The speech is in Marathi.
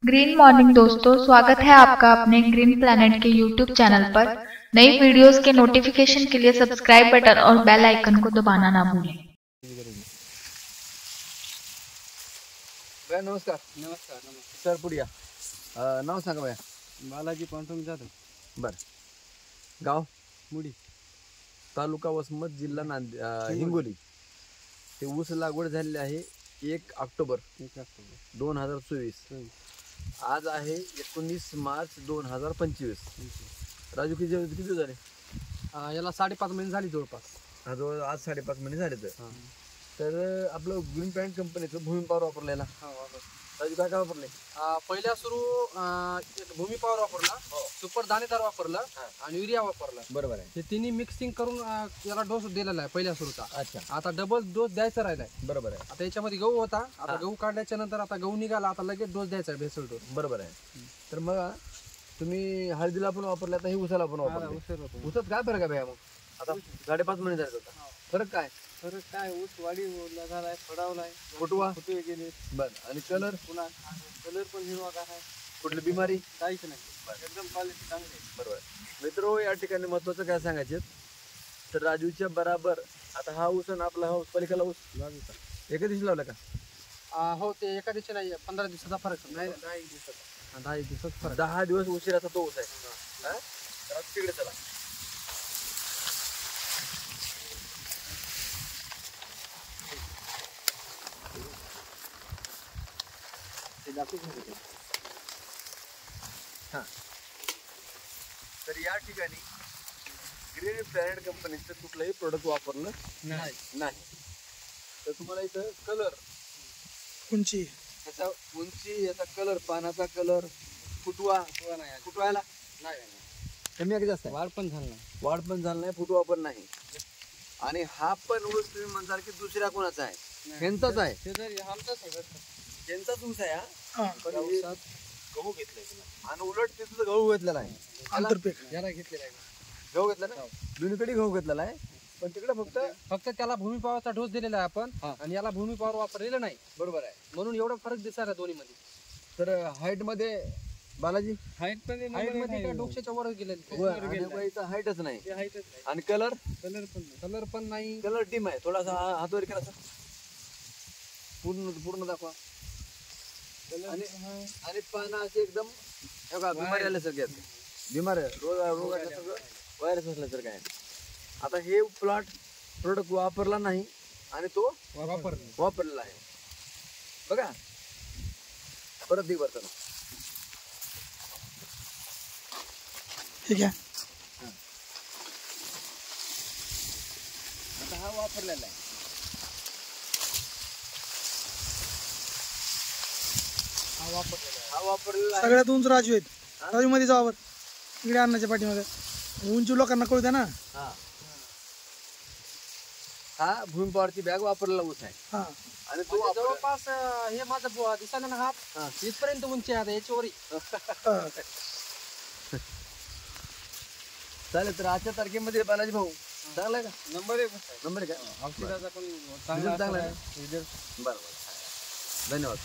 ग्रीन मॉर्निंग दोस्तों, स्वागत है आपका अपने ग्रीन प्लैनेट के यूट्यूब चैनल पर। नई वीडियोस के नोटिफिकेशन के लिए सब्सक्राइब बटन और बेल आइकन को दबाना ना भूलें। भैया नमस्कार। नमस्कार। सर पुढे नाव सांगा भैया। बालाजी पांडुरंग जाधव। बर गाव मुडी, तालुका वसमत, जिल्हा हिंगोली। ते ऊस लागवड झालेली आहे 1 ऑक्टोबर 2024। आज आहे 19 मार्च 2025। राजू किती दिवस झाले? याला 5.5 महिने झाली जवळपास। आज 5.5 महिने झाले। तर आपलं ग्रीन पॅन्ट कंपनीचं भूमी पॉवर वापरलेला राजू काय काय वापरले? पहिल्या सुरू भूमी पॉवर वापरला, सुपर दाणेदार वापरला आणि युरिया वापरला। बरोबर आहे। हे तिन्ही मिक्सिंग करून याला डोस दिलेला आहे पहिल्या सुरूचा। अच्छा, आता डबल डोस द्यायचा राहिलाय। बरोबर आहे। आता याच्यामध्ये गहू होता, आता गहू काढल्याच्या नंतर आता गहू निघाला, आता लगेच डोस द्यायचा आहे, भेसळ डोस। बरोबर आहे। तर मग तुम्ही हळदीला पण वापरले, आता हे उसाला पण वापरले। उसात काय फरक आहे भैया? मग आता 5.5 महिने झाले होता, फरक काय? फरक काय, ऊस वाढी झालाय, फडावलाय, फुटवा फुटवे गेले। बर, आणि कलर पुन्हा कलर पण हिरवा काय आहे, कुठली बिमारी काहीच नाही, एकदम क्वालिटी चांगली आहे। बरोबर। मित्रो, या ठिकाणी महत्वाचं काय सांगायचे तर राजूच्या बराबर आता हा ऊस आणि आपला हा ऊस, पलीकडला ऊस एका दिवशी लावला का? हो, ते एका दिवशी नाही, 15 दिवसाचा फरक नाही, 10 दिवसाचा फरक। 10 दिवस उशिराचा तो ऊस आहे। तर तिकडे चला। तर या ठिकाणी ग्रीन प्लॅनेट कंपनीचं कुठलंही प्रोडक्ट वापरलं नाही। तर तुम्हाला इथं कलर, उंची, याचा उंची, याचा कलर, पानाचा कलर, फुटवायला नाही, कमी आहे की जास्त आहे? वाढ पण झालं नाही, वाढ पण झालं नाही, फुटवा पण नाही। आणि हा पण ऊस तुम्ही म्हणताल की दुसऱ्या कोणाचा आहे? ह्यांचाच आहे, त्यांचाच ऊस आहे हा। पण गहू घेतलाय आणि उलट तिथं गहू घेतलेला आहे, याला घेतलेला आहे, गहू घेतला ना, दोन्हीकडे गहू घेतलेला आहे। पण तिकडे फक्त त्याला भूमी पॉवरचा डोस दिलेला आहे आपण, आणि याला भूमी पॉवर वापरलेलं नाही। बरोबर आहे, म्हणून एवढा फरक दिसायला दोन्ही मध्ये। तर हाईट मध्ये बालाजी, हाईट मध्ये डोक्याच्या वर गेलेली, हाईटच नाही। आणि कलर पण नाही, कलर टीम आहे। थोडासा हातवर करायचा, पूर्ण दाखवा। आणि पानं असे एकदम बिमारी आल्यासारखे आहेत, बिमार रोग आल्यासारखं, व्हायरस असल्यासारखं आहे। आता हे प्रोडक्ट वापरला नाही आणि तो वापरलेला आहे बघा। परत दे बरं, ठीक आहे। आता हा वापरलेला आहे, हा वापरलेला आहे। सगळ्यात उंच राजू आहेत, राजू मध्ये जावर इकडे अन्नाच्या पाठीमध्ये उंची लोकांना कळू द्या ना। हा भूमी पॉवरची बॅग वापरलेला ऊस आहे आणि तो जवळपास हे माझा दिसायला ना हात इथपर्यंत उंची आहे, याच्यावरही चालेल। तर आजच्या तारखेमध्ये बालाजी भाऊ चांगला आहे का? नंबर एक नंबर आहे का? औषधाचा पण चांगला आहे। आहे। बरोबर, धन्यवाद।